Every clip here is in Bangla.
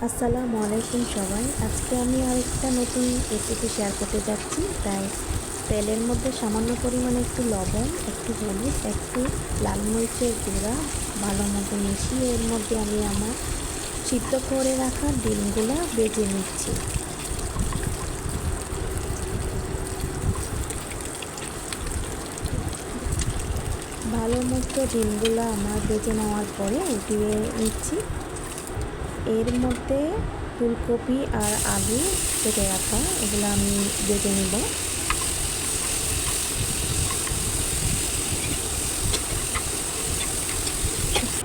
আসসালামু আলাইকুম সবাই। আজকে আমি আরেকটা নতুন রেসিপি শেয়ার করতে যাচ্ছি। তাই তেলের মধ্যে সামান্য পরিমাণে একটু লবণ, একটু হলুদ, একটু লাল মরিচের গুঁড়া ভালো মতো মিশিয়ে এর মধ্যে আমি আমার সিদ্ধ করে রাখা ডিমগুলো ভেজে নিচ্ছি। ভালো মতো ডিমগুলো আমার ভেজে নেওয়ার পরে উঠিয়ে নিচ্ছি। এর মধ্যে ফুলকপি আর আলু কেটে রাখা এগুলো আমি ভেজে নিব।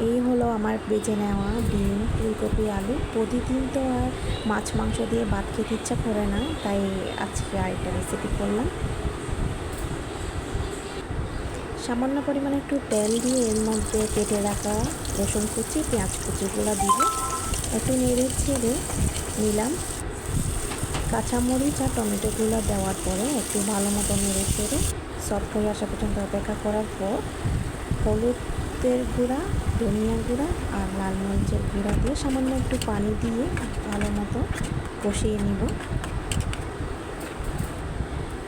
এই হলো আমার বেজে নেওয়া ডিম, ফুলকপি, আলু। প্রতিদিন তো আর মাছ মাংস দিয়ে ভাত খেতে ইচ্ছা করে না, তাই আজকে আরেকটা রেসিপি করলাম। সামান্য পরিমাণে একটু তেল দিয়ে এর মধ্যে কেটে রাখা রসুন কুচি, পেঁয়াজ কুচিগুলো দিব। একটু নেড়ে ছেড়ে নিলাম। কাঁচামরিচ আর টমেটোগুলো দেওয়ার পরে একটু ভালো মতো নেড়ে ছেড়ে সফট হয়ে আসা পর্যন্ত অপেক্ষা করার পর হলুদের গুঁড়া, ধনিয়া গুঁড়া আর লাল মরিচের গুঁড়া দিয়ে সামান্য একটু পানি দিয়ে ভালো মতো কষিয়ে নিব।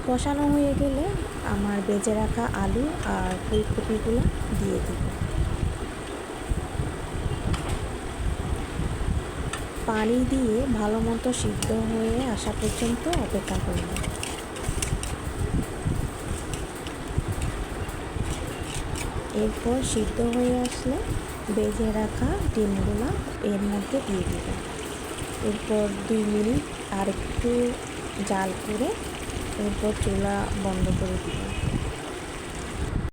কষানো হয়ে গেলে আমার বেজে রাখা আলু আর ফুলকপিগুলো দিয়ে দিব। পানি দিয়ে ভালো মতো সিদ্ধ হয়ে আসা পর্যন্ত অপেক্ষা করব। এরপর সিদ্ধ হয়ে আসলে ভেজে রাখা ডিমগুলো এর মধ্যে দিয়ে দিব। এরপর 2 মিনিট আর একটু জাল করে এরপর চুলা বন্ধ করে দিব।